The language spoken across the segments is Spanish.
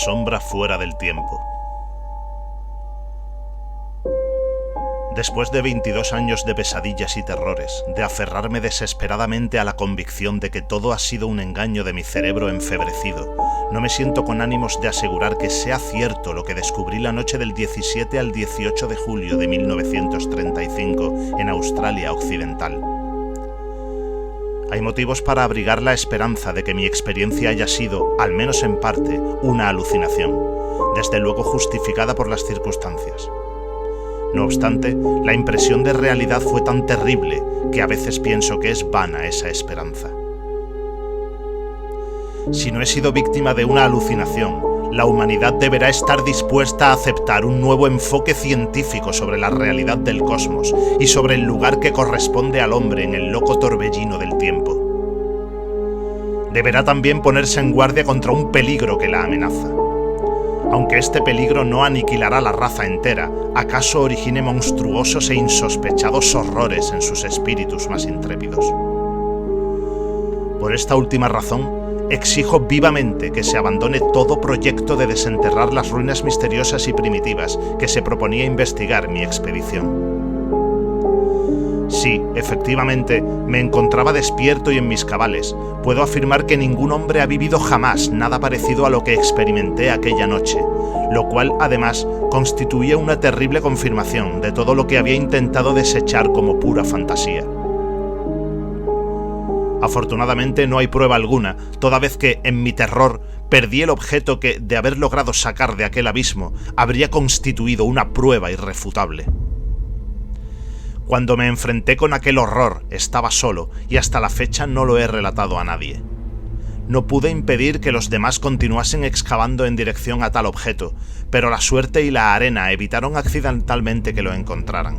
sombra fuera del tiempo. Después de 22 años de pesadillas y terrores, de aferrarme desesperadamente a la convicción de que todo ha sido un engaño de mi cerebro enfebrecido, no me siento con ánimos de asegurar que sea cierto lo que descubrí la noche del 17 al 18 de julio de 1935 en Australia Occidental. Hay motivos para abrigar la esperanza de que mi experiencia haya sido, al menos en parte, una alucinación, desde luego justificada por las circunstancias. No obstante, la impresión de realidad fue tan terrible que a veces pienso que es vana esa esperanza. Si no he sido víctima de una alucinación, la humanidad deberá estar dispuesta a aceptar un nuevo enfoque científico sobre la realidad del cosmos y sobre el lugar que corresponde al hombre en el loco torbellino del tiempo. Deberá también ponerse en guardia contra un peligro que la amenaza. Aunque este peligro no aniquilará la raza entera, acaso origine monstruosos e insospechados horrores en sus espíritus más intrépidos. Por esta última razón, exijo vivamente que se abandone todo proyecto de desenterrar las ruinas misteriosas y primitivas que se proponía investigar mi expedición. Si, efectivamente, me encontraba despierto y en mis cabales, puedo afirmar que ningún hombre ha vivido jamás nada parecido a lo que experimenté aquella noche, lo cual, además, constituía una terrible confirmación de todo lo que había intentado desechar como pura fantasía. Afortunadamente no hay prueba alguna, toda vez que, en mi terror, perdí el objeto que, de haber logrado sacar de aquel abismo, habría constituido una prueba irrefutable. Cuando me enfrenté con aquel horror, estaba solo, y hasta la fecha no lo he relatado a nadie. No pude impedir que los demás continuasen excavando en dirección a tal objeto, pero la suerte y la arena evitaron accidentalmente que lo encontraran.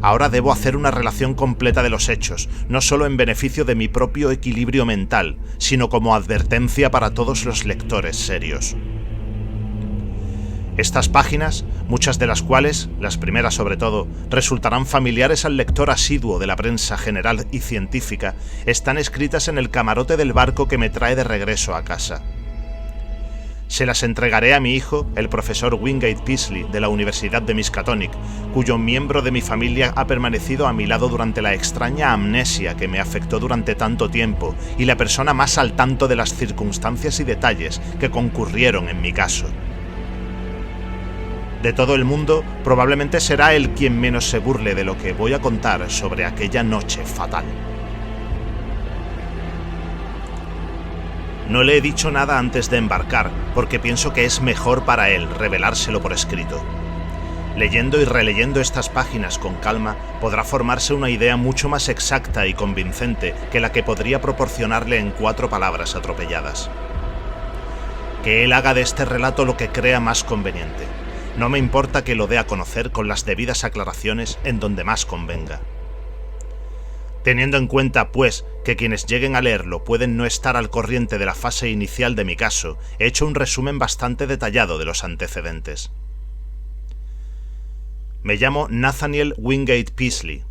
Ahora debo hacer una relación completa de los hechos, no solo en beneficio de mi propio equilibrio mental, sino como advertencia para todos los lectores serios. Estas páginas, muchas de las cuales, las primeras sobre todo, resultarán familiares al lector asiduo de la prensa general y científica, están escritas en el camarote del barco que me trae de regreso a casa. Se las entregaré a mi hijo, el profesor Wingate Paisley, de la Universidad de Miskatonic, cuyo miembro de mi familia ha permanecido a mi lado durante la extraña amnesia que me afectó durante tanto tiempo y la persona más al tanto de las circunstancias y detalles que concurrieron en mi caso. De todo el mundo, probablemente será él quien menos se burle de lo que voy a contar sobre aquella noche fatal. No le he dicho nada antes de embarcar, porque pienso que es mejor para él revelárselo por escrito. Leyendo y releyendo estas páginas con calma, podrá formarse una idea mucho más exacta y convincente que la que podría proporcionarle en 4 palabras atropelladas. Que él haga de este relato lo que crea más conveniente. No me importa que lo dé a conocer con las debidas aclaraciones en donde más convenga. Teniendo en cuenta, pues, que quienes lleguen a leerlo pueden no estar al corriente de la fase inicial de mi caso, he hecho un resumen bastante detallado de los antecedentes. Me llamo Nathaniel Wingate Paisley,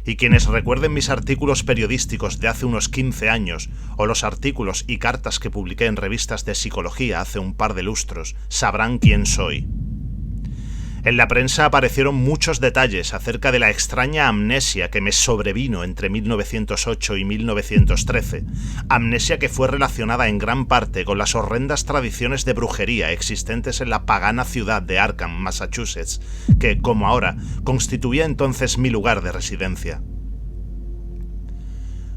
y quienes recuerden mis artículos periodísticos de hace unos 15 años, o los artículos y cartas que publiqué en revistas de psicología hace un par de lustros, sabrán quién soy. En la prensa aparecieron muchos detalles acerca de la extraña amnesia que me sobrevino entre 1908 y 1913, amnesia que fue relacionada en gran parte con las horrendas tradiciones de brujería existentes en la pagana ciudad de Arkham, Massachusetts, que, como ahora, constituía entonces mi lugar de residencia.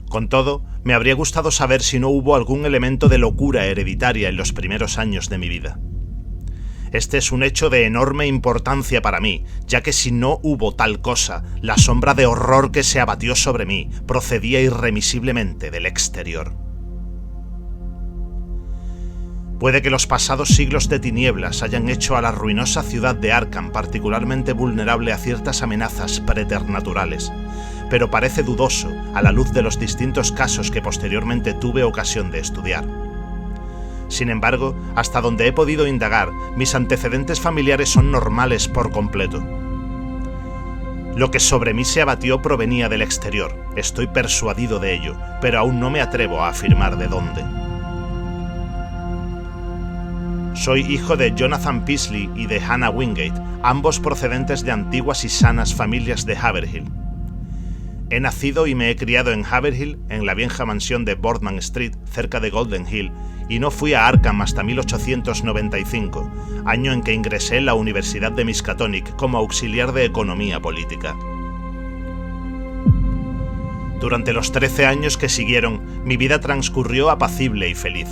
Con todo, me habría gustado saber si no hubo algún elemento de locura hereditaria en los primeros años de mi vida. Este es un hecho de enorme importancia para mí, ya que si no hubo tal cosa, la sombra de horror que se abatió sobre mí procedía irremisiblemente del exterior. Puede que los pasados siglos de tinieblas hayan hecho a la ruinosa ciudad de Arkham particularmente vulnerable a ciertas amenazas preternaturales, pero parece dudoso a la luz de los distintos casos que posteriormente tuve ocasión de estudiar. Sin embargo, hasta donde he podido indagar, mis antecedentes familiares son normales por completo. Lo que sobre mí se abatió provenía del exterior, estoy persuadido de ello, pero aún no me atrevo a afirmar de dónde. Soy hijo de Jonathan Peasley y de Hannah Wingate, ambos procedentes de antiguas y sanas familias de Haverhill. He nacido y me he criado en Haverhill, en la vieja mansión de Boardman Street, cerca de Golden Hill, y no fui a Arkham hasta 1895, año en que ingresé en la Universidad de Miskatonic como auxiliar de Economía Política. Durante los 13 años que siguieron, mi vida transcurrió apacible y feliz.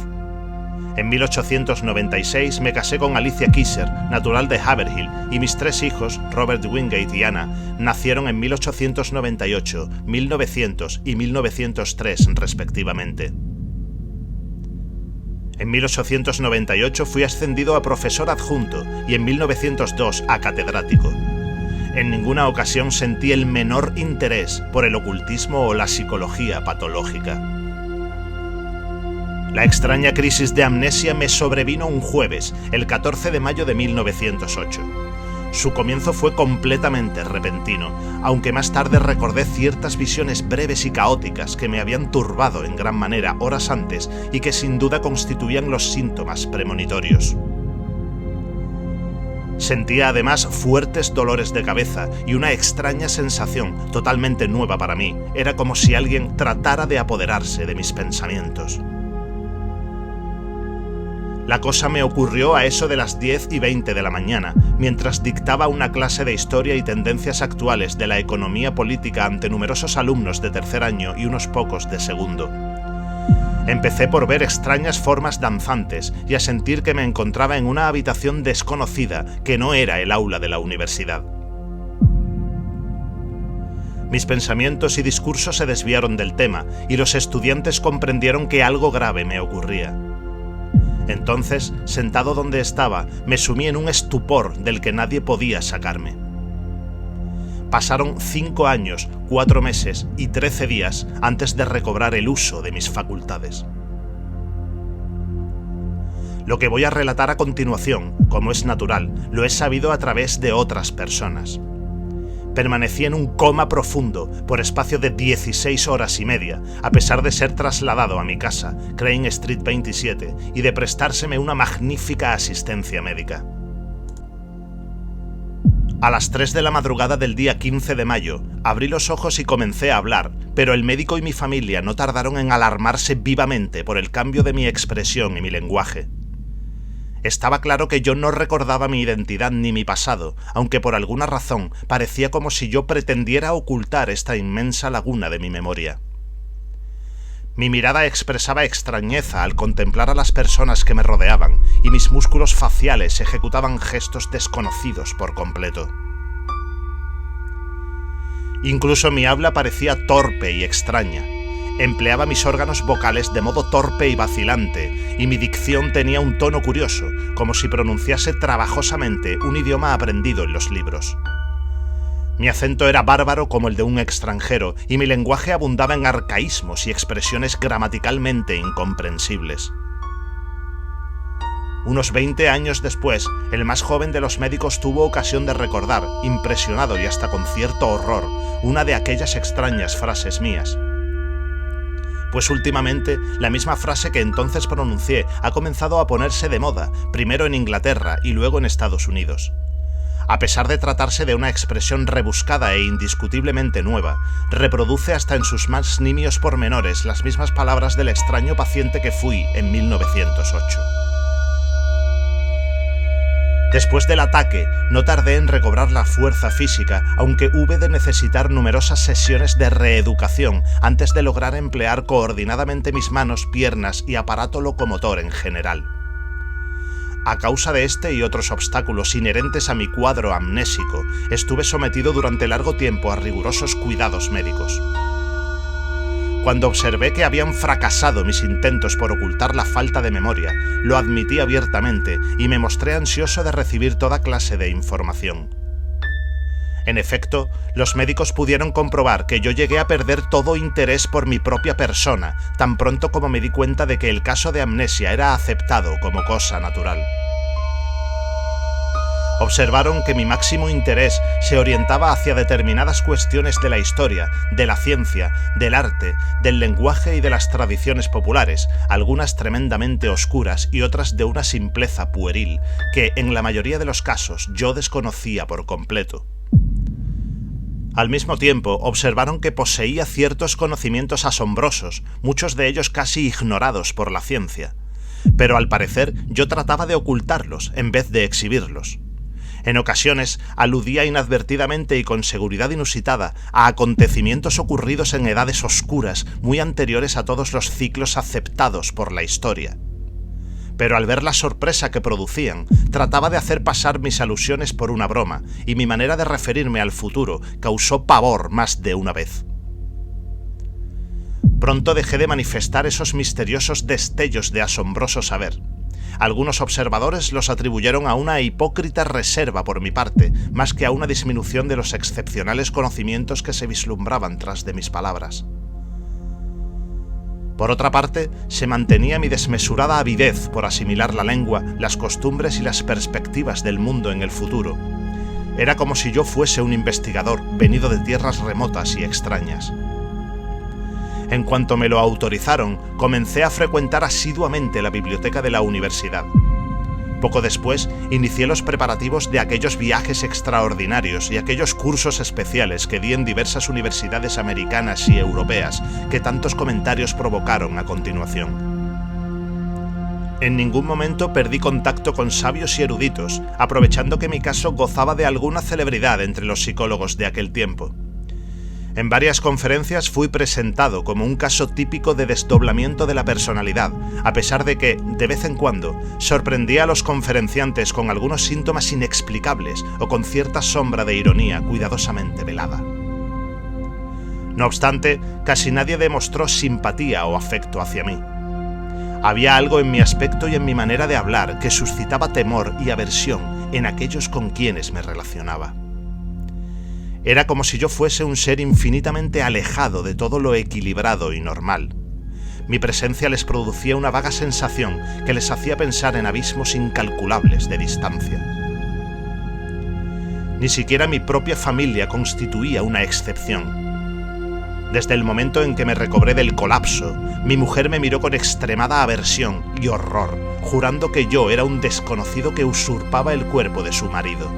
En 1896 me casé con Alicia Kisser, natural de Haverhill, y mis 3 hijos, Robert Wingate y Anna, nacieron en 1898, 1900 y 1903 respectivamente. En 1898 fui ascendido a profesor adjunto y en 1902 a catedrático. En ninguna ocasión sentí el menor interés por el ocultismo o la psicología patológica. La extraña crisis de amnesia me sobrevino un jueves, el 14 de mayo de 1908. Su comienzo fue completamente repentino, aunque más tarde recordé ciertas visiones breves y caóticas que me habían turbado en gran manera horas antes y que sin duda constituían los síntomas premonitorios. Sentía además fuertes dolores de cabeza y una extraña sensación totalmente nueva para mí. Era como si alguien tratara de apoderarse de mis pensamientos. La cosa me ocurrió a eso de las 10:20 de la mañana, mientras dictaba una clase de historia y tendencias actuales de la economía política ante numerosos alumnos de tercer año y unos pocos de segundo. Empecé por ver extrañas formas danzantes y a sentir que me encontraba en una habitación desconocida que no era el aula de la universidad. Mis pensamientos y discursos se desviaron del tema y los estudiantes comprendieron que algo grave me ocurría. Entonces, sentado donde estaba, me sumí en un estupor del que nadie podía sacarme. Pasaron 5 años, 4 meses y 13 días antes de recobrar el uso de mis facultades. Lo que voy a relatar a continuación, como es natural, lo he sabido a través de otras personas. Permanecí en un coma profundo por espacio de 16 horas y media, a pesar de ser trasladado a mi casa, Crane Street 27, y de prestárseme una magnífica asistencia médica. A las 3 de la madrugada del día 15 de mayo, abrí los ojos y comencé a hablar, pero el médico y mi familia no tardaron en alarmarse vivamente por el cambio de mi expresión y mi lenguaje. Estaba claro que yo no recordaba mi identidad ni mi pasado, aunque por alguna razón parecía como si yo pretendiera ocultar esta inmensa laguna de mi memoria. Mi mirada expresaba extrañeza al contemplar a las personas que me rodeaban, y mis músculos faciales ejecutaban gestos desconocidos por completo. Incluso mi habla parecía torpe y extraña. Empleaba mis órganos vocales de modo torpe y vacilante, y mi dicción tenía un tono curioso, como si pronunciase trabajosamente un idioma aprendido en los libros. Mi acento era bárbaro como el de un extranjero, y mi lenguaje abundaba en arcaísmos y expresiones gramaticalmente incomprensibles. Unos 20 años después, el más joven de los médicos tuvo ocasión de recordar, impresionado y hasta con cierto horror, una de aquellas extrañas frases mías. Pues últimamente, la misma frase que entonces pronuncié ha comenzado a ponerse de moda, primero en Inglaterra y luego en Estados Unidos. A pesar de tratarse de una expresión rebuscada e indiscutiblemente nueva, reproduce hasta en sus más nimios pormenores las mismas palabras del extraño paciente que fui en 1908. Después del ataque, no tardé en recobrar la fuerza física, aunque hube de necesitar numerosas sesiones de reeducación antes de lograr emplear coordinadamente mis manos, piernas y aparato locomotor en general. A causa de este y otros obstáculos inherentes a mi cuadro amnésico, estuve sometido durante largo tiempo a rigurosos cuidados médicos. Cuando observé que habían fracasado mis intentos por ocultar la falta de memoria, lo admití abiertamente y me mostré ansioso de recibir toda clase de información. En efecto, los médicos pudieron comprobar que yo llegué a perder todo interés por mi propia persona, tan pronto como me di cuenta de que el caso de amnesia era aceptado como cosa natural. Observaron que mi máximo interés se orientaba hacia determinadas cuestiones de la historia, de la ciencia, del arte, del lenguaje y de las tradiciones populares, algunas tremendamente oscuras y otras de una simpleza pueril, que en la mayoría de los casos yo desconocía por completo. Al mismo tiempo, observaron que poseía ciertos conocimientos asombrosos, muchos de ellos casi ignorados por la ciencia. Pero al parecer yo trataba de ocultarlos en vez de exhibirlos. En ocasiones aludía inadvertidamente y con seguridad inusitada a acontecimientos ocurridos en edades oscuras muy anteriores a todos los ciclos aceptados por la historia. Pero al ver la sorpresa que producían, trataba de hacer pasar mis alusiones por una broma, y mi manera de referirme al futuro causó pavor más de una vez. Pronto dejé de manifestar esos misteriosos destellos de asombroso saber. Algunos observadores los atribuyeron a una hipócrita reserva por mi parte, más que a una disminución de los excepcionales conocimientos que se vislumbraban tras de mis palabras. Por otra parte, se mantenía mi desmesurada avidez por asimilar la lengua, las costumbres y las perspectivas del mundo en el futuro. Era como si yo fuese un investigador venido de tierras remotas y extrañas. En cuanto me lo autorizaron, comencé a frecuentar asiduamente la biblioteca de la universidad. Poco después, inicié los preparativos de aquellos viajes extraordinarios y aquellos cursos especiales que di en diversas universidades americanas y europeas, que tantos comentarios provocaron a continuación. En ningún momento perdí contacto con sabios y eruditos, aprovechando que mi caso gozaba de alguna celebridad entre los psicólogos de aquel tiempo. En varias conferencias fui presentado como un caso típico de desdoblamiento de la personalidad, a pesar de que, de vez en cuando, sorprendía a los conferenciantes con algunos síntomas inexplicables o con cierta sombra de ironía cuidadosamente velada. No obstante, casi nadie demostró simpatía o afecto hacia mí. Había algo en mi aspecto y en mi manera de hablar que suscitaba temor y aversión en aquellos con quienes me relacionaba. Era como si yo fuese un ser infinitamente alejado de todo lo equilibrado y normal. Mi presencia les producía una vaga sensación que les hacía pensar en abismos incalculables de distancia. Ni siquiera mi propia familia constituía una excepción. Desde el momento en que me recobré del colapso, mi mujer me miró con extremada aversión y horror, jurando que yo era un desconocido que usurpaba el cuerpo de su marido.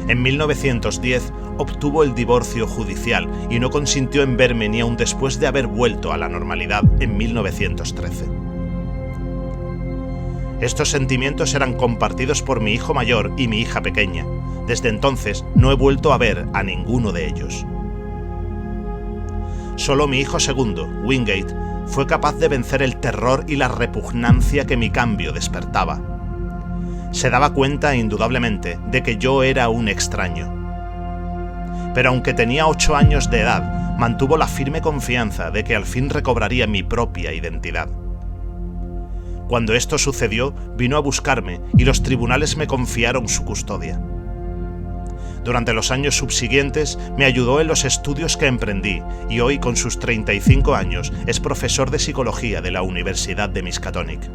En 1910 obtuvo el divorcio judicial y no consintió en verme ni aun después de haber vuelto a la normalidad en 1913. Estos sentimientos eran compartidos por mi hijo mayor y mi hija pequeña. Desde entonces no he vuelto a ver a ninguno de ellos. Solo mi hijo segundo, Wingate, fue capaz de vencer el terror y la repugnancia que mi cambio despertaba. Se daba cuenta, indudablemente, de que yo era un extraño. Pero aunque tenía 8 años de edad, mantuvo la firme confianza de que al fin recobraría mi propia identidad. Cuando esto sucedió, vino a buscarme y los tribunales me confiaron su custodia. Durante los años subsiguientes me ayudó en los estudios que emprendí y hoy, con sus 35 años, es profesor de psicología de la Universidad de Miskatonic.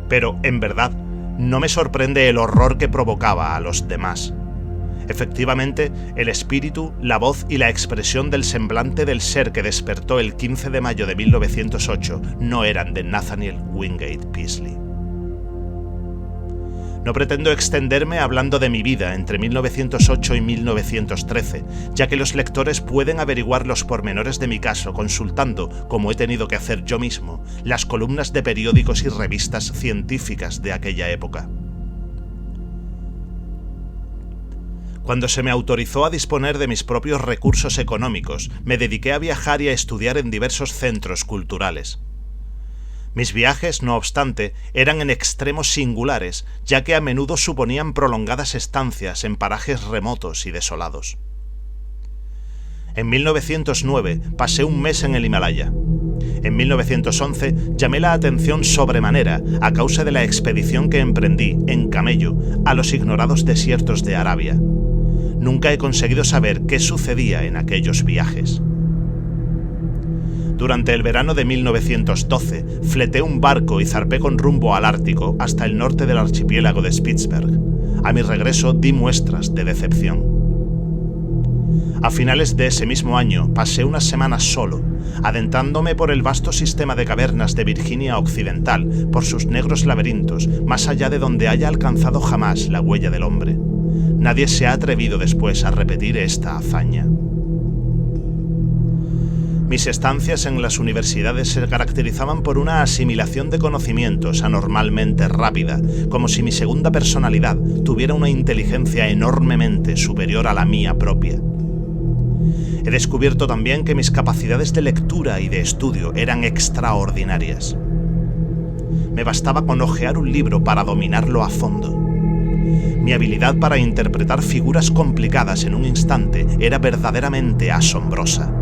Pero, en verdad, no me sorprende el horror que provocaba a los demás. Efectivamente, el espíritu, la voz y la expresión del semblante del ser que despertó el 15 de mayo de 1908 no eran de Nathaniel Wingate Peaslee. No pretendo extenderme hablando de mi vida entre 1908 y 1913, ya que los lectores pueden averiguar los pormenores de mi caso consultando, como he tenido que hacer yo mismo, las columnas de periódicos y revistas científicas de aquella época. Cuando se me autorizó a disponer de mis propios recursos económicos, me dediqué a viajar y a estudiar en diversos centros culturales. Mis viajes, no obstante, eran en extremos singulares, ya que a menudo suponían prolongadas estancias en parajes remotos y desolados. En 1909 pasé un mes en el Himalaya. En 1911 llamé la atención sobremanera a causa de la expedición que emprendí, en camello, a los ignorados desiertos de Arabia. Nunca he conseguido saber qué sucedía en aquellos viajes. Durante el verano de 1912, fleté un barco y zarpé con rumbo al Ártico hasta el norte del archipiélago de Spitsberg. A mi regreso di muestras de decepción. A finales de ese mismo año pasé unas semanas solo, adentrándome por el vasto sistema de cavernas de Virginia Occidental, por sus negros laberintos, más allá de donde haya alcanzado jamás la huella del hombre. Nadie se ha atrevido después a repetir esta hazaña. Mis estancias en las universidades se caracterizaban por una asimilación de conocimientos anormalmente rápida, como si mi segunda personalidad tuviera una inteligencia enormemente superior a la mía propia. He descubierto también que mis capacidades de lectura y de estudio eran extraordinarias. Me bastaba con hojear un libro para dominarlo a fondo. Mi habilidad para interpretar figuras complicadas en un instante era verdaderamente asombrosa.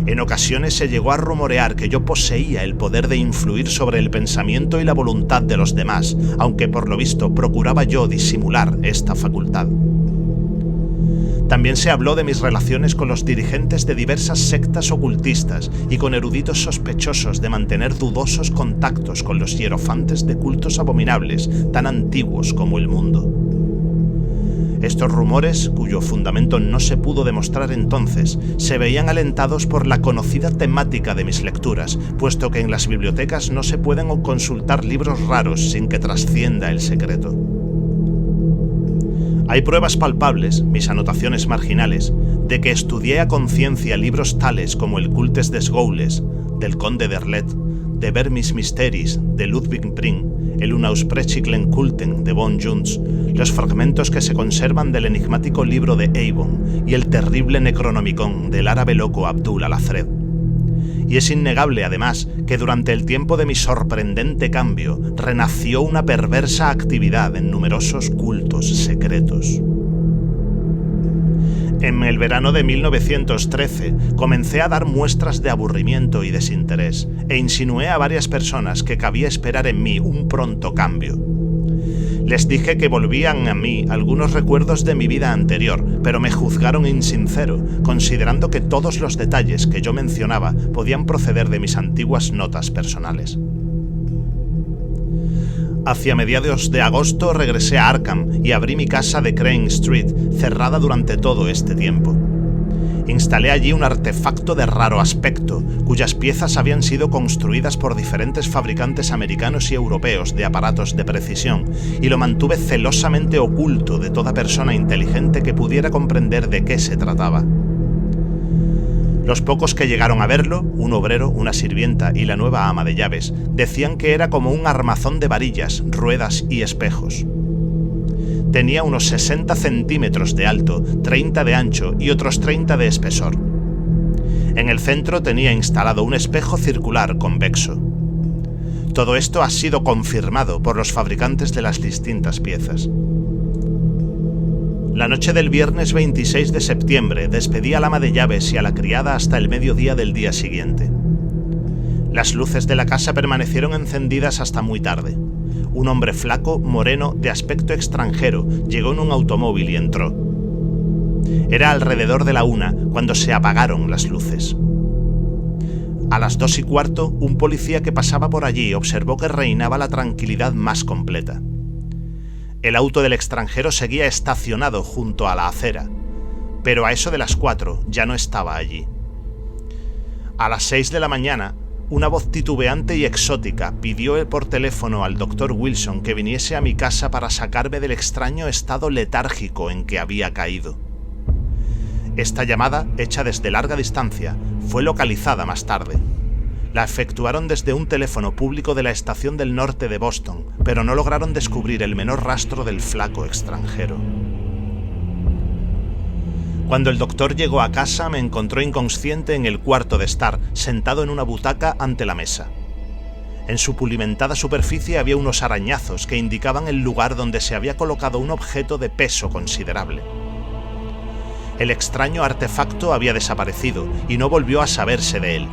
En ocasiones se llegó a rumorear que yo poseía el poder de influir sobre el pensamiento y la voluntad de los demás, aunque por lo visto procuraba yo disimular esta facultad. También se habló de mis relaciones con los dirigentes de diversas sectas ocultistas y con eruditos sospechosos de mantener dudosos contactos con los hierofantes de cultos abominables tan antiguos como el mundo. Estos rumores, cuyo fundamento no se pudo demostrar entonces, se veían alentados por la conocida temática de mis lecturas, puesto que en las bibliotecas no se pueden consultar libros raros sin que trascienda el secreto. Hay pruebas palpables, mis anotaciones marginales, de que estudié a conciencia libros tales como el Cultes des Gaules, del Conde d'Erlet, de Vermis Mysteris, de Ludwig Pring, el Unaussprechlichen Kulten, de von Junz, los fragmentos que se conservan del enigmático libro de Eibon y el terrible Necronomicon del árabe loco Abdul al-Azred. Y es innegable, además, que durante el tiempo de mi sorprendente cambio renació una perversa actividad en numerosos cultos secretos. En el verano de 1913 comencé a dar muestras de aburrimiento y desinterés e insinué a varias personas que cabía esperar en mí un pronto cambio. Les dije que volvían a mí algunos recuerdos de mi vida anterior, pero me juzgaron insincero, considerando que todos los detalles que yo mencionaba podían proceder de mis antiguas notas personales. Hacia mediados de agosto regresé a Arkham y abrí mi casa de Crane Street, cerrada durante todo este tiempo. Instalé allí un artefacto de raro aspecto, cuyas piezas habían sido construidas por diferentes fabricantes americanos y europeos de aparatos de precisión, y lo mantuve celosamente oculto de toda persona inteligente que pudiera comprender de qué se trataba. Los pocos que llegaron a verlo, un obrero, una sirvienta y la nueva ama de llaves, decían que era como un armazón de varillas, ruedas y espejos. Tenía unos 60 centímetros de alto, 30 de ancho y otros 30 de espesor. En el centro tenía instalado un espejo circular convexo. Todo esto ha sido confirmado por los fabricantes de las distintas piezas. La noche del viernes 26 de septiembre despedí al ama de llaves y a la criada hasta el mediodía del día siguiente. Las luces de la casa permanecieron encendidas hasta muy tarde. Un hombre flaco, moreno, de aspecto extranjero, llegó en un automóvil y entró. Era alrededor de la 1 cuando se apagaron las luces. A las 2:15, un policía que pasaba por allí observó que reinaba la tranquilidad más completa. El auto del extranjero seguía estacionado junto a la acera, pero a eso de las 4 ya no estaba allí. A las 6 de la mañana, una voz titubeante y exótica pidió por teléfono al Dr. Wilson que viniese a mi casa para sacarme del extraño estado letárgico en que había caído. Esta llamada, hecha desde larga distancia, fue localizada más tarde. La efectuaron desde un teléfono público de la estación del norte de Boston, pero no lograron descubrir el menor rastro del flaco extranjero. Cuando el doctor llegó a casa, me encontró inconsciente en el cuarto de estar, sentado en una butaca ante la mesa. En su pulimentada superficie había unos arañazos que indicaban el lugar donde se había colocado un objeto de peso considerable. El extraño artefacto había desaparecido y no volvió a saberse de él.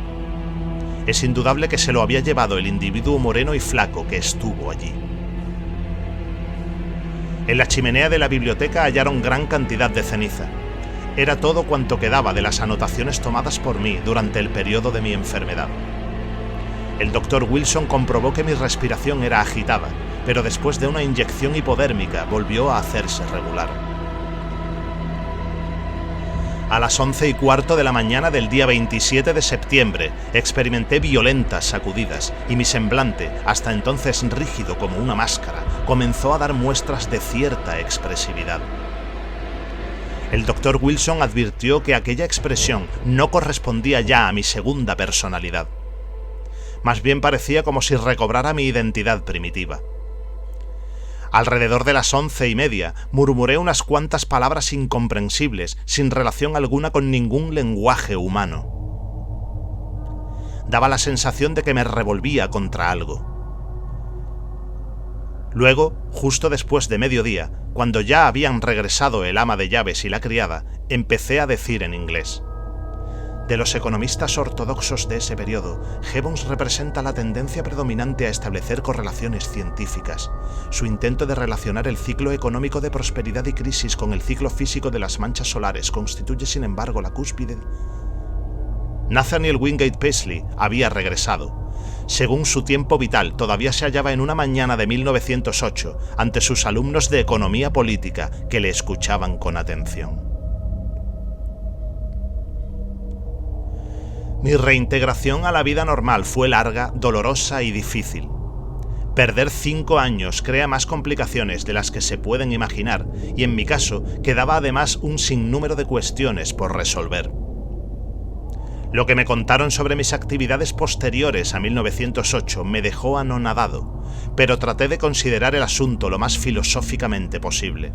Es indudable que se lo había llevado el individuo moreno y flaco que estuvo allí. En la chimenea de la biblioteca hallaron gran cantidad de ceniza. Era todo cuanto quedaba de las anotaciones tomadas por mí durante el periodo de mi enfermedad. El Dr. Wilson comprobó que mi respiración era agitada, pero después de una inyección hipodérmica volvió a hacerse regular. A las 11:15 de la mañana del día 27 de septiembre experimenté violentas sacudidas y mi semblante, hasta entonces rígido como una máscara, comenzó a dar muestras de cierta expresividad. El Dr. Wilson advirtió que aquella expresión no correspondía ya a mi segunda personalidad. Más bien parecía como si recobrara mi identidad primitiva. Alrededor de las 11:30 murmuré unas cuantas palabras incomprensibles, sin relación alguna con ningún lenguaje humano. Daba la sensación de que me revolvía contra algo. Luego, justo después de mediodía, cuando ya habían regresado el ama de llaves y la criada, empecé a decir en inglés: de los economistas ortodoxos de ese periodo, Gibbons representa la tendencia predominante a establecer correlaciones científicas. Su intento de relacionar el ciclo económico de prosperidad y crisis con el ciclo físico de las manchas solares constituye, sin embargo, la cúspide. Nathaniel Wingate Paisley había regresado. Según su tiempo vital, todavía se hallaba en una mañana de 1908 ante sus alumnos de economía política que le escuchaban con atención. Mi reintegración a la vida normal fue larga, dolorosa y difícil. Perder 5 años crea más complicaciones de las que se pueden imaginar, y en mi caso quedaba además un sinnúmero de cuestiones por resolver. Lo que me contaron sobre mis actividades posteriores a 1908 me dejó anonadado, pero traté de considerar el asunto lo más filosóficamente posible.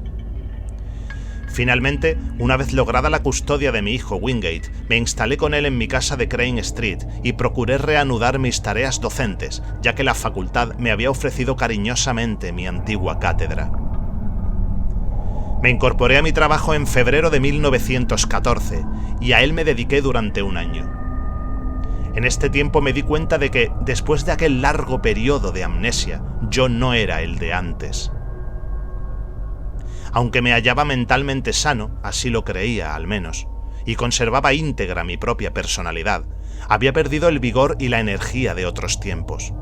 Finalmente, una vez lograda la custodia de mi hijo Wingate, me instalé con él en mi casa de Crane Street y procuré reanudar mis tareas docentes, ya que la facultad me había ofrecido cariñosamente mi antigua cátedra. Me incorporé a mi trabajo en febrero de 1914 y a él me dediqué durante un año. En este tiempo me di cuenta de que, después de aquel largo periodo de amnesia, yo no era el de antes. Aunque me hallaba mentalmente sano, así lo creía al menos, y conservaba íntegra mi propia personalidad, había perdido el vigor y la energía de otros tiempos.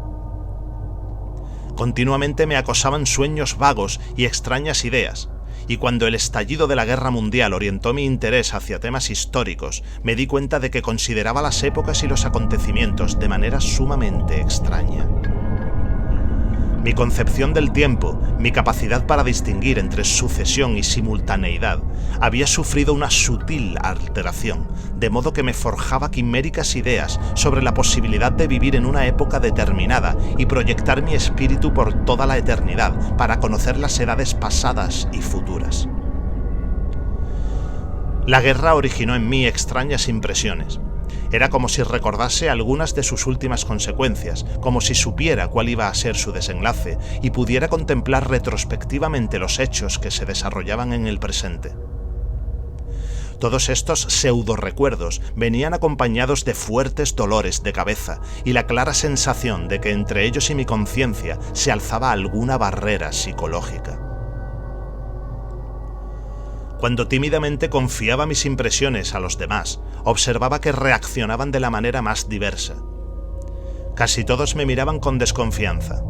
Continuamente me acosaban sueños vagos y extrañas ideas, y cuando el estallido de la Guerra Mundial orientó mi interés hacia temas históricos, me di cuenta de que consideraba las épocas y los acontecimientos de manera sumamente extraña. Mi concepción del tiempo, mi capacidad para distinguir entre sucesión y simultaneidad, había sufrido una sutil alteración, de modo que me forjaba quiméricas ideas sobre la posibilidad de vivir en una época determinada y proyectar mi espíritu por toda la eternidad para conocer las edades pasadas y futuras. La guerra originó en mí extrañas impresiones. Era como si recordase algunas de sus últimas consecuencias, como si supiera cuál iba a ser su desenlace y pudiera contemplar retrospectivamente los hechos que se desarrollaban en el presente. Todos estos pseudo-recuerdos venían acompañados de fuertes dolores de cabeza y la clara sensación de que entre ellos y mi conciencia se alzaba alguna barrera psicológica. Cuando tímidamente confiaba mis impresiones a los demás, observaba que reaccionaban de la manera más diversa. Casi todos me miraban con desconfianza.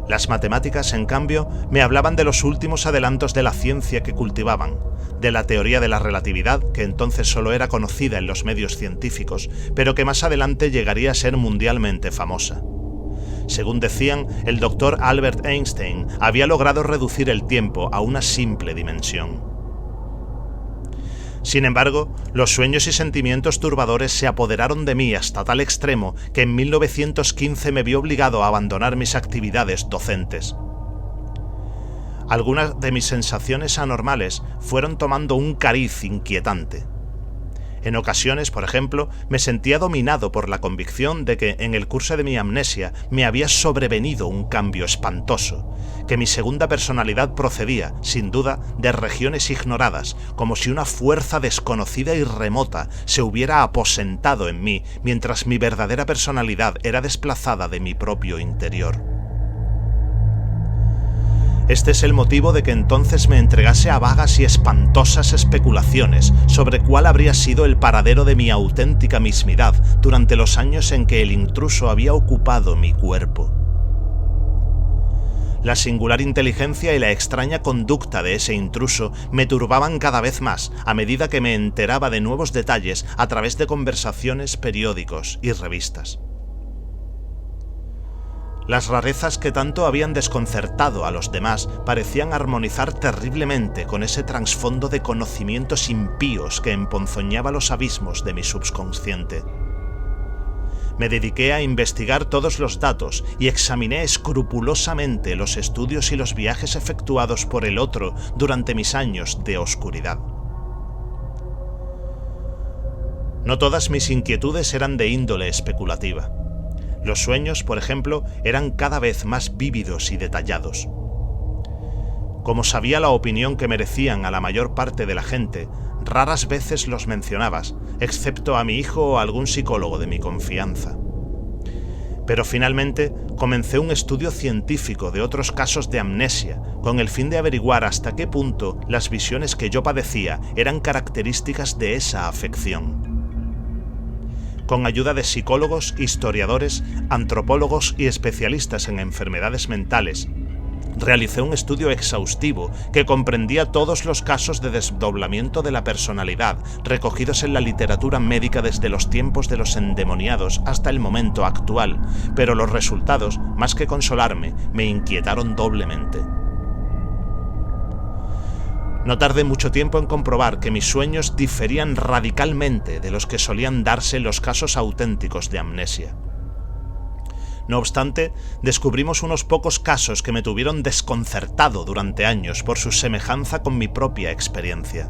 Las matemáticas, en cambio, me hablaban de los últimos adelantos de la ciencia que cultivaban, de la teoría de la relatividad, que entonces solo era conocida en los medios científicos, pero que más adelante llegaría a ser mundialmente famosa. Según decían, el doctor Albert Einstein había logrado reducir el tiempo a una simple dimensión. Sin embargo, los sueños y sentimientos turbadores se apoderaron de mí hasta tal extremo que en 1915 me vi obligado a abandonar mis actividades docentes. Algunas de mis sensaciones anormales fueron tomando un cariz inquietante. En ocasiones, por ejemplo, me sentía dominado por la convicción de que en el curso de mi amnesia me había sobrevenido un cambio espantoso, que mi segunda personalidad procedía, sin duda, de regiones ignoradas, como si una fuerza desconocida y remota se hubiera aposentado en mí, mientras mi verdadera personalidad era desplazada de mi propio interior. Este es el motivo de que entonces me entregase a vagas y espantosas especulaciones sobre cuál habría sido el paradero de mi auténtica mismidad durante los años en que el intruso había ocupado mi cuerpo. La singular inteligencia y la extraña conducta de ese intruso me turbaban cada vez más a medida que me enteraba de nuevos detalles a través de conversaciones, periódicos y revistas. Las rarezas que tanto habían desconcertado a los demás parecían armonizar terriblemente con ese trasfondo de conocimientos impíos que emponzoñaba los abismos de mi subconsciente. Me dediqué a investigar todos los datos y examiné escrupulosamente los estudios y los viajes efectuados por el otro durante mis años de oscuridad. No todas mis inquietudes eran de índole especulativa. Los sueños, por ejemplo, eran cada vez más vívidos y detallados. Como sabía la opinión que merecían a la mayor parte de la gente, raras veces los mencionabas, excepto a mi hijo o a algún psicólogo de mi confianza. Pero finalmente comencé un estudio científico de otros casos de amnesia, con el fin de averiguar hasta qué punto las visiones que yo padecía eran características de esa afección. Con ayuda de psicólogos, historiadores, antropólogos y especialistas en enfermedades mentales, realicé un estudio exhaustivo que comprendía todos los casos de desdoblamiento de la personalidad recogidos en la literatura médica desde los tiempos de los endemoniados hasta el momento actual, pero los resultados, más que consolarme, me inquietaron doblemente. No tardé mucho tiempo en comprobar que mis sueños diferían radicalmente de los que solían darse en los casos auténticos de amnesia. No obstante, descubrimos unos pocos casos que me tuvieron desconcertado durante años por su semejanza con mi propia experiencia.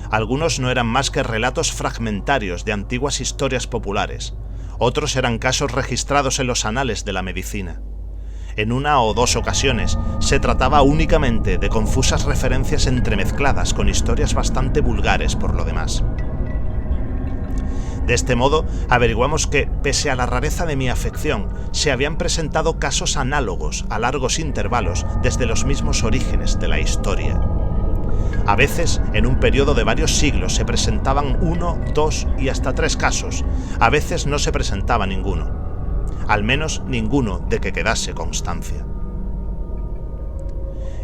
Algunos no eran más que relatos fragmentarios de antiguas historias populares, otros eran casos registrados en los anales de la medicina. En una o dos ocasiones se trataba únicamente de confusas referencias entremezcladas con historias bastante vulgares por lo demás. De este modo, averiguamos que, pese a la rareza de mi afección, se habían presentado casos análogos a largos intervalos desde los mismos orígenes de la historia. A veces, en un periodo de varios siglos se presentaban 1, 2 y hasta 3 casos, a veces no se presentaba ninguno. Al menos ninguno de que quedase constancia.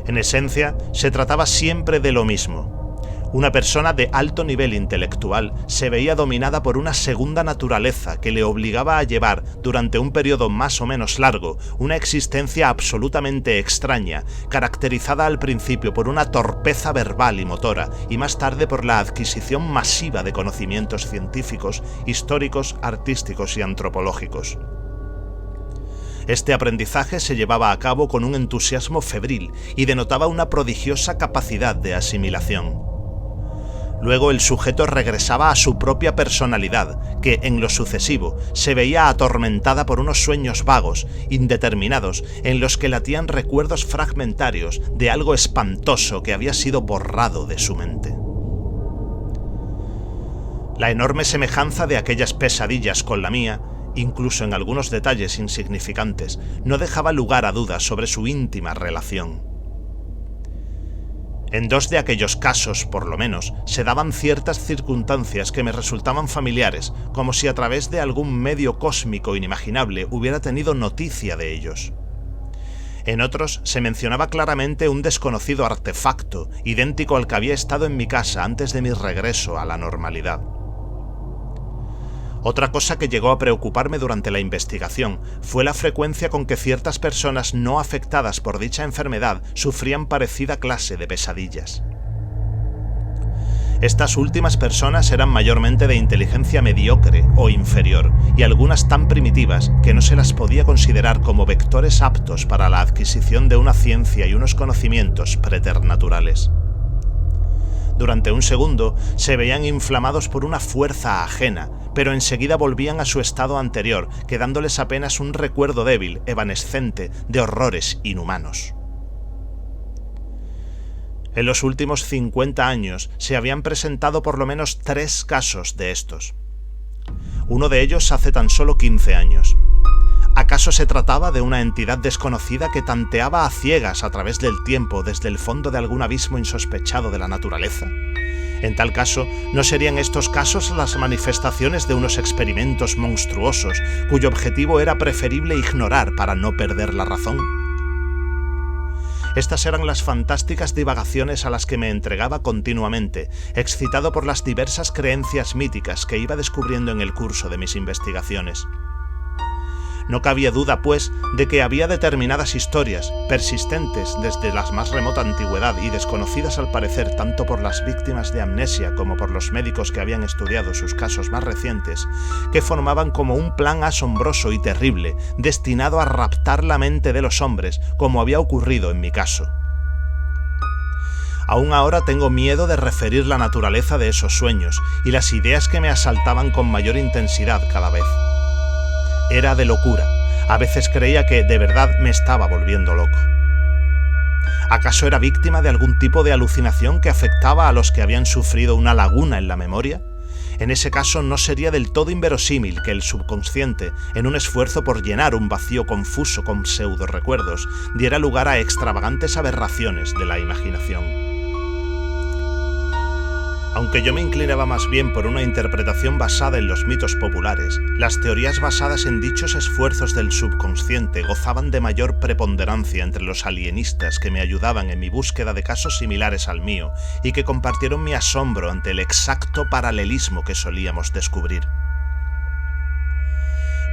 En esencia, se trataba siempre de lo mismo. Una persona de alto nivel intelectual se veía dominada por una segunda naturaleza que le obligaba a llevar, durante un periodo más o menos largo, una existencia absolutamente extraña, caracterizada al principio por una torpeza verbal y motora, y más tarde por la adquisición masiva de conocimientos científicos, históricos, artísticos y antropológicos. Este aprendizaje se llevaba a cabo con un entusiasmo febril y denotaba una prodigiosa capacidad de asimilación. Luego el sujeto regresaba a su propia personalidad, que, en lo sucesivo, se veía atormentada por unos sueños vagos, indeterminados, en los que latían recuerdos fragmentarios de algo espantoso que había sido borrado de su mente. La enorme semejanza de aquellas pesadillas con la mía, incluso en algunos detalles insignificantes, no dejaba lugar a dudas sobre su íntima relación. En 2 de aquellos casos, por lo menos, se daban ciertas circunstancias que me resultaban familiares, como si a través de algún medio cósmico inimaginable hubiera tenido noticia de ellos. En otros se mencionaba claramente un desconocido artefacto, idéntico al que había estado en mi casa antes de mi regreso a la normalidad. Otra cosa que llegó a preocuparme durante la investigación fue la frecuencia con que ciertas personas no afectadas por dicha enfermedad sufrían parecida clase de pesadillas. Estas últimas personas eran mayormente de inteligencia mediocre o inferior, y algunas tan primitivas que no se las podía considerar como vectores aptos para la adquisición de una ciencia y unos conocimientos preternaturales. Durante un segundo se veían inflamados por una fuerza ajena, pero enseguida volvían a su estado anterior, quedándoles apenas un recuerdo débil, evanescente, de horrores inhumanos. En los últimos 50 años se habían presentado por lo menos 3 casos de estos. Uno de ellos hace tan solo 15 años. A ¿Acaso se trataba de una entidad desconocida que tanteaba a ciegas a través del tiempo desde el fondo de algún abismo insospechado de la naturaleza? En tal caso, ¿no serían estos casos las manifestaciones de unos experimentos monstruosos cuyo objetivo era preferible ignorar para no perder la razón? Estas eran las fantásticas divagaciones a las que me entregaba continuamente, excitado por las diversas creencias míticas que iba descubriendo en el curso de mis investigaciones. No cabía duda, pues, de que había determinadas historias, persistentes desde la más remota antigüedad y desconocidas al parecer tanto por las víctimas de amnesia como por los médicos que habían estudiado sus casos más recientes, que formaban como un plan asombroso y terrible, destinado a raptar la mente de los hombres, como había ocurrido en mi caso. Aún ahora tengo miedo de referir la naturaleza de esos sueños y las ideas que me asaltaban con mayor intensidad cada vez. Era de locura. A veces creía que, de verdad, me estaba volviendo loco. ¿Acaso era víctima de algún tipo de alucinación que afectaba a los que habían sufrido una laguna en la memoria? En ese caso no sería del todo inverosímil que el subconsciente, en un esfuerzo por llenar un vacío confuso con pseudo-recuerdos, diera lugar a extravagantes aberraciones de la imaginación. Aunque yo me inclinaba más bien por una interpretación basada en los mitos populares, las teorías basadas en dichos esfuerzos del subconsciente gozaban de mayor preponderancia entre los alienistas que me ayudaban en mi búsqueda de casos similares al mío y que compartieron mi asombro ante el exacto paralelismo que solíamos descubrir.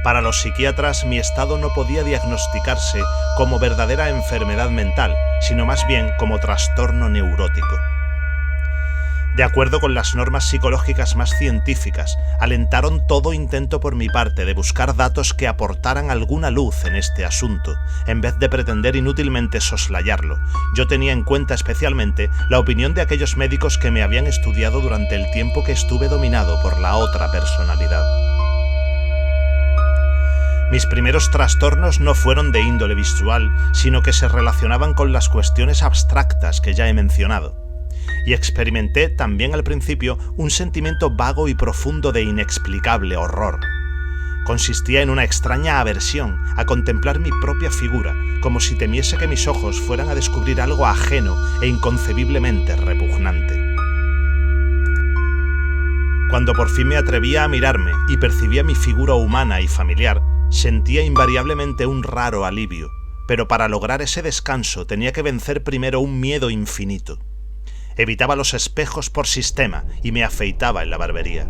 Para los psiquiatras, mi estado no podía diagnosticarse como verdadera enfermedad mental, sino más bien como trastorno neurótico. De acuerdo con las normas psicológicas más científicas, alentaron todo intento por mi parte de buscar datos que aportaran alguna luz en este asunto, en vez de pretender inútilmente soslayarlo. Yo tenía en cuenta especialmente la opinión de aquellos médicos que me habían estudiado durante el tiempo que estuve dominado por la otra personalidad. Mis primeros trastornos no fueron de índole visual, sino que se relacionaban con las cuestiones abstractas que ya he mencionado. Y experimenté también al principio un sentimiento vago y profundo de inexplicable horror. Consistía en una extraña aversión a contemplar mi propia figura, como si temiese que mis ojos fueran a descubrir algo ajeno e inconcebiblemente repugnante. Cuando por fin me atrevía a mirarme y percibía mi figura humana y familiar, sentía invariablemente un raro alivio, pero para lograr ese descanso tenía que vencer primero un miedo infinito. Evitaba los espejos por sistema y me afeitaba en la barbería.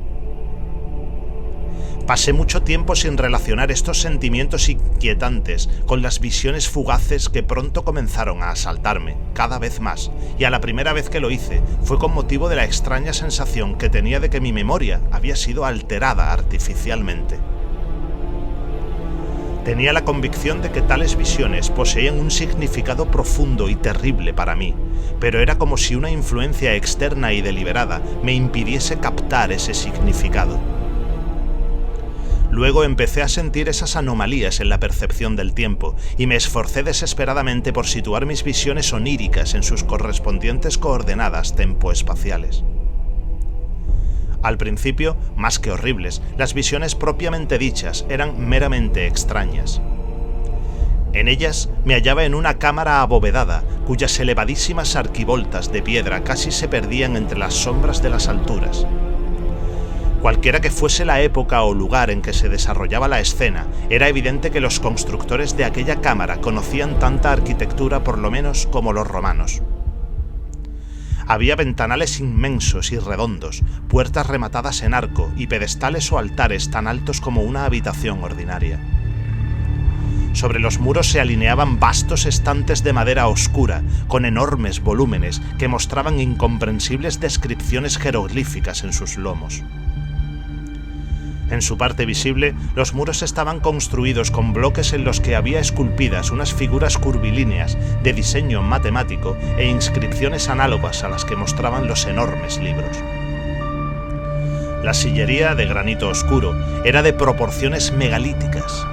Pasé mucho tiempo sin relacionar estos sentimientos inquietantes con las visiones fugaces que pronto comenzaron a asaltarme, cada vez más, y a la primera vez que lo hice fue con motivo de la extraña sensación que tenía de que mi memoria había sido alterada artificialmente. Tenía la convicción de que tales visiones poseían un significado profundo y terrible para mí, pero era como si una influencia externa y deliberada me impidiese captar ese significado. Luego empecé a sentir esas anomalías en la percepción del tiempo y me esforcé desesperadamente por situar mis visiones oníricas en sus correspondientes coordenadas tempoespaciales. Al principio, más que horribles, las visiones propiamente dichas eran meramente extrañas. En ellas me hallaba en una cámara abovedada, cuyas elevadísimas arquivoltas de piedra casi se perdían entre las sombras de las alturas. Cualquiera que fuese la época o lugar en que se desarrollaba la escena, era evidente que los constructores de aquella cámara conocían tanta arquitectura por lo menos como los romanos. Había ventanales inmensos y redondos, puertas rematadas en arco y pedestales o altares tan altos como una habitación ordinaria. Sobre los muros se alineaban vastos estantes de madera oscura, con enormes volúmenes que mostraban incomprensibles descripciones jeroglíficas en sus lomos. En su parte visible, los muros estaban construidos con bloques en los que había esculpidas unas figuras curvilíneas de diseño matemático e inscripciones análogas a las que mostraban los enormes libros. La sillería, de granito oscuro, era de proporciones megalíticas.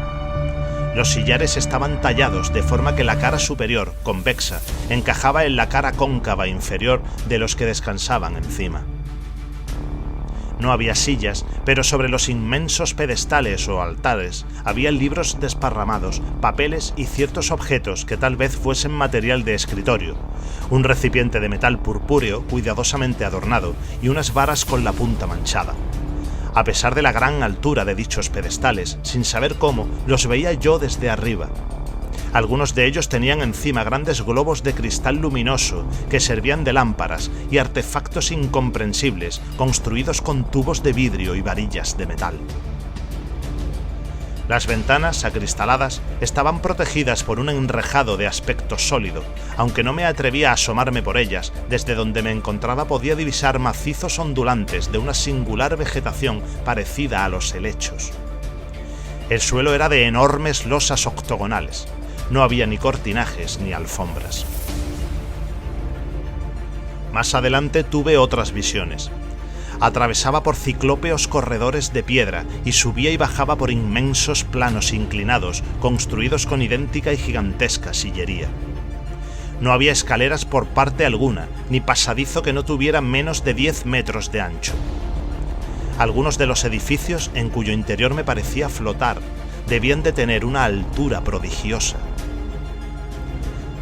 Los sillares estaban tallados de forma que la cara superior, convexa, encajaba en la cara cóncava inferior de los que descansaban encima. No había sillas, pero sobre los inmensos pedestales o altares había libros desparramados, papeles y ciertos objetos que tal vez fuesen material de escritorio. Un recipiente de metal purpúreo cuidadosamente adornado y unas varas con la punta manchada. A pesar de la gran altura de dichos pedestales, sin saber cómo, los veía yo desde arriba. Algunos de ellos tenían encima grandes globos de cristal luminoso que servían de lámparas y artefactos incomprensibles construidos con tubos de vidrio y varillas de metal. Las ventanas, acristaladas, estaban protegidas por un enrejado de aspecto sólido. Aunque no me atrevía a asomarme por ellas, desde donde me encontraba podía divisar macizos ondulantes de una singular vegetación parecida a los helechos. El suelo era de enormes losas octogonales. No había ni cortinajes ni alfombras. Más adelante tuve otras visiones. Atravesaba por ciclópeos corredores de piedra y subía y bajaba por inmensos planos inclinados, construidos con idéntica y gigantesca sillería. No había escaleras por parte alguna, ni pasadizo que no tuviera menos de 10 metros de ancho. Algunos de los edificios, en cuyo interior me parecía flotar, debían de tener una altura prodigiosa.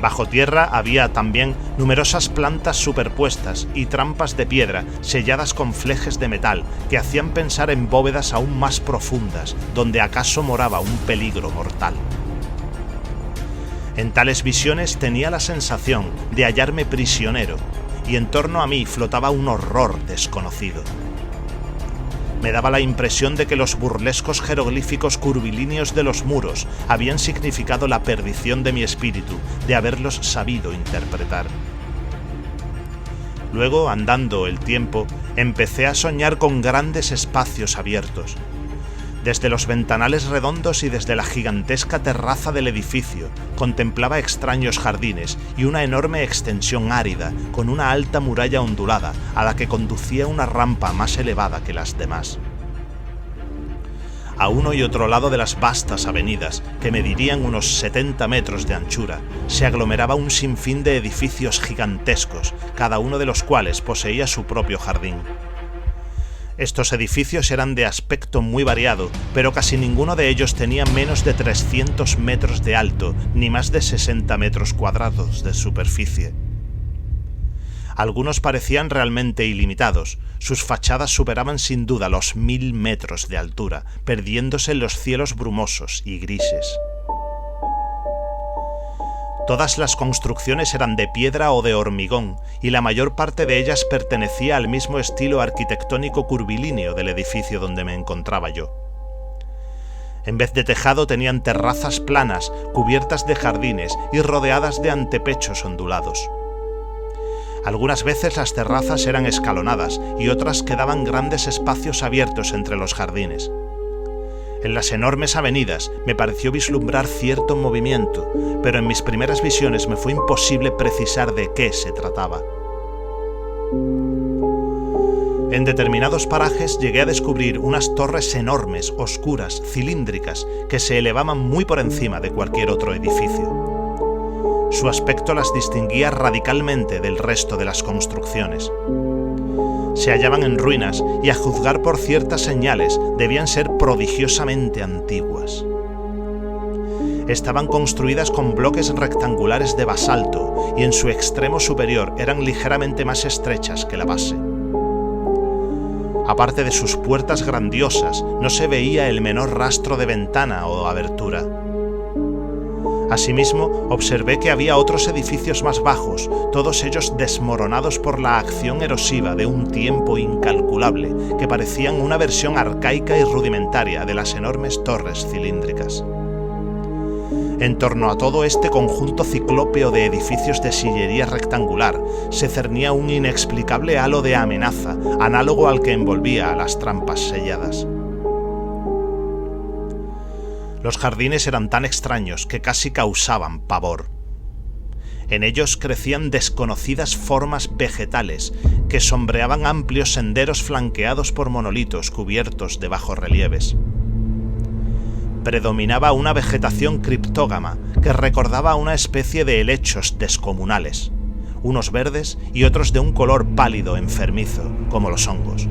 Bajo tierra había también numerosas plantas superpuestas y trampas de piedra selladas con flejes de metal que hacían pensar en bóvedas aún más profundas, donde acaso moraba un peligro mortal. En tales visiones tenía la sensación de hallarme prisionero, y en torno a mí flotaba un horror desconocido. Me daba la impresión de que los burlescos jeroglíficos curvilíneos de los muros habían significado la perdición de mi espíritu, de haberlos sabido interpretar. Luego, andando el tiempo, empecé a soñar con grandes espacios abiertos. Desde los ventanales redondos y desde la gigantesca terraza del edificio, contemplaba extraños jardines y una enorme extensión árida, con una alta muralla ondulada, a la que conducía una rampa más elevada que las demás. A uno y otro lado de las vastas avenidas, que medirían unos 70 metros de anchura, se aglomeraba un sinfín de edificios gigantescos, cada uno de los cuales poseía su propio jardín. Estos edificios eran de aspecto muy variado, pero casi ninguno de ellos tenía menos de 300 metros de alto, ni más de 60 metros cuadrados de superficie. Algunos parecían realmente ilimitados. Sus fachadas superaban sin duda los 1000 metros de altura, perdiéndose en los cielos brumosos y grises. Todas las construcciones eran de piedra o de hormigón, y la mayor parte de ellas pertenecía al mismo estilo arquitectónico curvilíneo del edificio donde me encontraba yo. En vez de tejado tenían terrazas planas, cubiertas de jardines y rodeadas de antepechos ondulados. Algunas veces las terrazas eran escalonadas y otras quedaban grandes espacios abiertos entre los jardines. En las enormes avenidas me pareció vislumbrar cierto movimiento, pero en mis primeras visiones me fue imposible precisar de qué se trataba. En determinados parajes llegué a descubrir unas torres enormes, oscuras, cilíndricas, que se elevaban muy por encima de cualquier otro edificio. Su aspecto las distinguía radicalmente del resto de las construcciones. Se hallaban en ruinas y, a juzgar por ciertas señales, debían ser prodigiosamente antiguas. Estaban construidas con bloques rectangulares de basalto y en su extremo superior eran ligeramente más estrechas que la base. Aparte de sus puertas grandiosas, no se veía el menor rastro de ventana o abertura. Asimismo, observé que había otros edificios más bajos, todos ellos desmoronados por la acción erosiva de un tiempo incalculable, que parecían una versión arcaica y rudimentaria de las enormes torres cilíndricas. En torno a todo este conjunto ciclópeo de edificios de sillería rectangular se cernía un inexplicable halo de amenaza, análogo al que envolvía a las trampas selladas. Los jardines eran tan extraños que casi causaban pavor. En ellos crecían desconocidas formas vegetales que sombreaban amplios senderos flanqueados por monolitos cubiertos de bajorrelieves. Predominaba una vegetación criptógama que recordaba a una especie de helechos descomunales, unos verdes y otros de un color pálido enfermizo, como los hongos.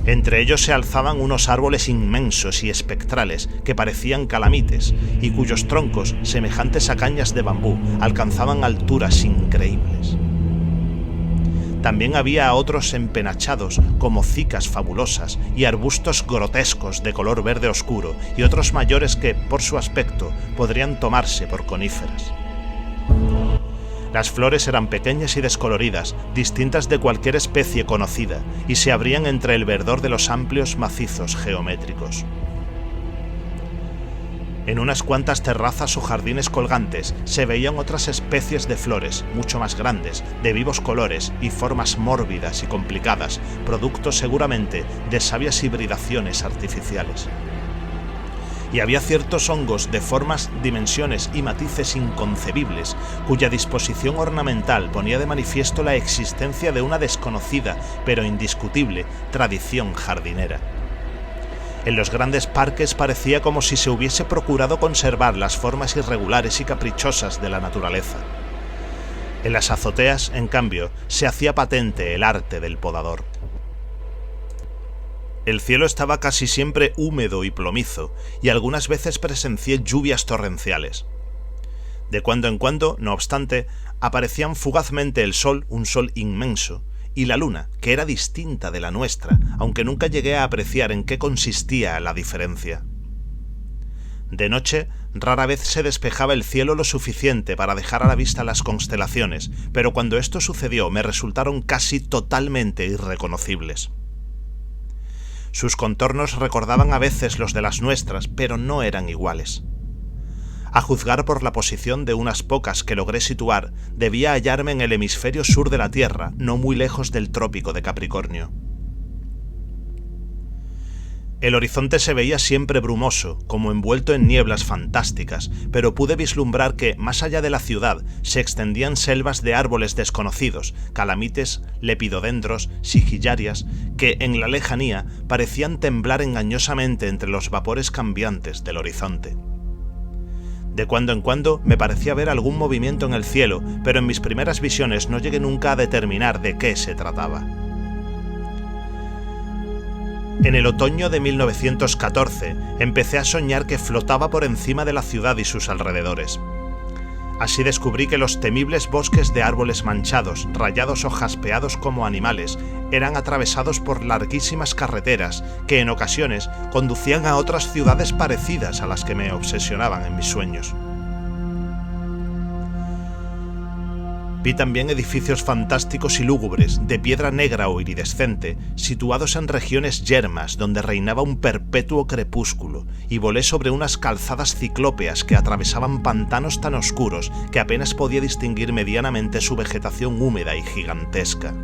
Entre ellos se alzaban unos árboles inmensos y espectrales que parecían calamites y cuyos troncos, semejantes a cañas de bambú, alcanzaban alturas increíbles. También había otros empenachados como cicas fabulosas y arbustos grotescos de color verde oscuro y otros mayores que, por su aspecto, podrían tomarse por coníferas. Las flores eran pequeñas y descoloridas, distintas de cualquier especie conocida, y se abrían entre el verdor de los amplios macizos geométricos. En unas cuantas terrazas o jardines colgantes se veían otras especies de flores, mucho más grandes, de vivos colores y formas mórbidas y complicadas, producto seguramente de sabias hibridaciones artificiales. Y había ciertos hongos de formas, dimensiones y matices inconcebibles, cuya disposición ornamental ponía de manifiesto la existencia de una desconocida, pero indiscutible, tradición jardinera. En los grandes parques parecía como si se hubiese procurado conservar las formas irregulares y caprichosas de la naturaleza. En las azoteas, en cambio, se hacía patente el arte del podador. El cielo estaba casi siempre húmedo y plomizo, y algunas veces presencié lluvias torrenciales. De cuando en cuando, no obstante, aparecían fugazmente el sol, un sol inmenso, y la luna, que era distinta de la nuestra, aunque nunca llegué a apreciar en qué consistía la diferencia. De noche, rara vez se despejaba el cielo lo suficiente para dejar a la vista las constelaciones, pero cuando esto sucedió me resultaron casi totalmente irreconocibles. Sus contornos recordaban a veces los de las nuestras, pero no eran iguales. A juzgar por la posición de unas pocas que logré situar, debía hallarme en el hemisferio sur de la Tierra, no muy lejos del trópico de Capricornio. El horizonte se veía siempre brumoso, como envuelto en nieblas fantásticas, pero pude vislumbrar que, más allá de la ciudad, se extendían selvas de árboles desconocidos, calamites, lepidodendros, sigillarias, que, en la lejanía, parecían temblar engañosamente entre los vapores cambiantes del horizonte. De cuando en cuando me parecía ver algún movimiento en el cielo, pero en mis primeras visiones no llegué nunca a determinar de qué se trataba. En el otoño de 1914 empecé a soñar que flotaba por encima de la ciudad y sus alrededores. Así descubrí que los temibles bosques de árboles manchados, rayados o jaspeados como animales, eran atravesados por larguísimas carreteras que en ocasiones conducían a otras ciudades parecidas a las que me obsesionaban en mis sueños. Vi también edificios fantásticos y lúgubres, de piedra negra o iridescente, situados en regiones yermas donde reinaba un perpetuo crepúsculo, y volé sobre unas calzadas ciclópeas que atravesaban pantanos tan oscuros que apenas podía distinguir medianamente su vegetación húmeda y gigantesca.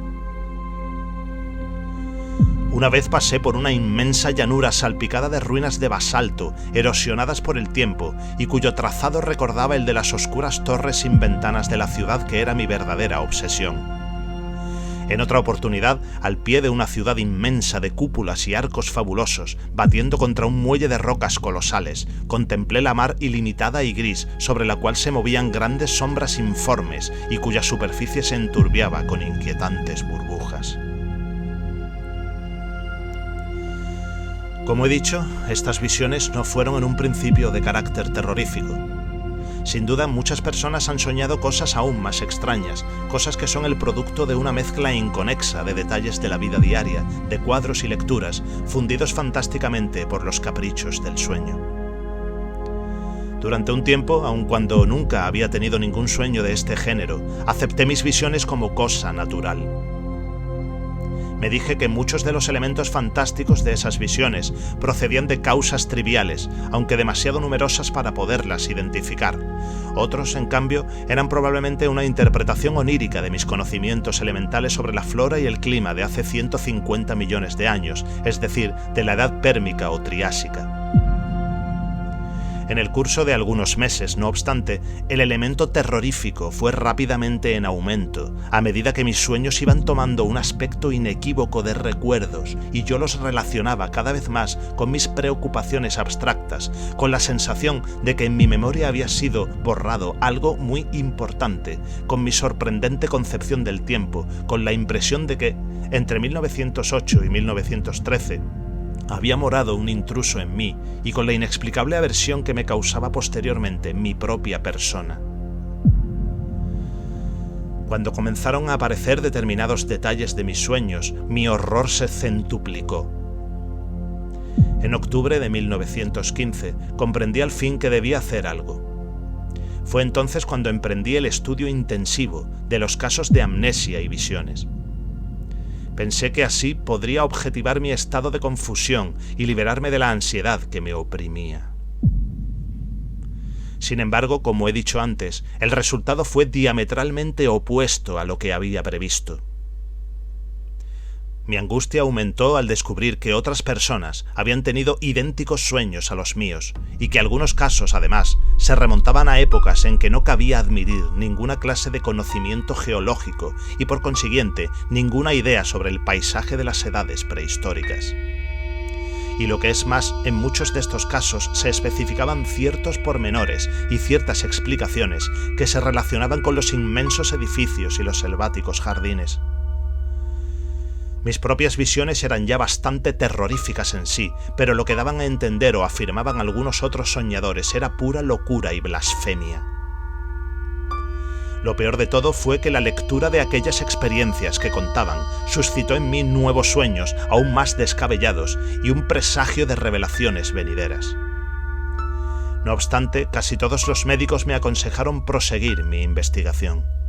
Una vez pasé por una inmensa llanura salpicada de ruinas de basalto, erosionadas por el tiempo, y cuyo trazado recordaba el de las oscuras torres sin ventanas de la ciudad que era mi verdadera obsesión. En otra oportunidad, al pie de una ciudad inmensa de cúpulas y arcos fabulosos, batiendo contra un muelle de rocas colosales, contemplé la mar ilimitada y gris sobre la cual se movían grandes sombras informes y cuya superficie se enturbiaba con inquietantes burbujas. Como he dicho, estas visiones no fueron en un principio de carácter terrorífico. Sin duda, muchas personas han soñado cosas aún más extrañas, cosas que son el producto de una mezcla inconexa de detalles de la vida diaria, de cuadros y lecturas, fundidos fantásticamente por los caprichos del sueño. Durante un tiempo, aun cuando nunca había tenido ningún sueño de este género, acepté mis visiones como cosa natural. Me dije que muchos de los elementos fantásticos de esas visiones procedían de causas triviales, aunque demasiado numerosas para poderlas identificar. Otros, en cambio, eran probablemente una interpretación onírica de mis conocimientos elementales sobre la flora y el clima de hace 150 millones de años, es decir, de la edad pérmica o triásica. En el curso de algunos meses, no obstante, el elemento terrorífico fue rápidamente en aumento, a medida que mis sueños iban tomando un aspecto inequívoco de recuerdos y yo los relacionaba cada vez más con mis preocupaciones abstractas, con la sensación de que en mi memoria había sido borrado algo muy importante, con mi sorprendente concepción del tiempo, con la impresión de que, entre 1908 y 1913, había morado un intruso en mí y con la inexplicable aversión que me causaba posteriormente mi propia persona. Cuando comenzaron a aparecer determinados detalles de mis sueños, mi horror se centuplicó. En octubre de 1915 comprendí al fin que debía hacer algo. Fue entonces cuando emprendí el estudio intensivo de los casos de amnesia y visiones. Pensé que así podría objetivar mi estado de confusión y liberarme de la ansiedad que me oprimía. Sin embargo, como he dicho antes, el resultado fue diametralmente opuesto a lo que había previsto. Mi angustia aumentó al descubrir que otras personas habían tenido idénticos sueños a los míos y que algunos casos, además, se remontaban a épocas en que no cabía admitir ninguna clase de conocimiento geológico y, por consiguiente, ninguna idea sobre el paisaje de las edades prehistóricas. Y lo que es más, en muchos de estos casos se especificaban ciertos pormenores y ciertas explicaciones que se relacionaban con los inmensos edificios y los selváticos jardines. Mis propias visiones eran ya bastante terroríficas en sí, pero lo que daban a entender o afirmaban algunos otros soñadores era pura locura y blasfemia. Lo peor de todo fue que la lectura de aquellas experiencias que contaban suscitó en mí nuevos sueños aún más descabellados y un presagio de revelaciones venideras. No obstante, casi todos los médicos me aconsejaron proseguir mi investigación.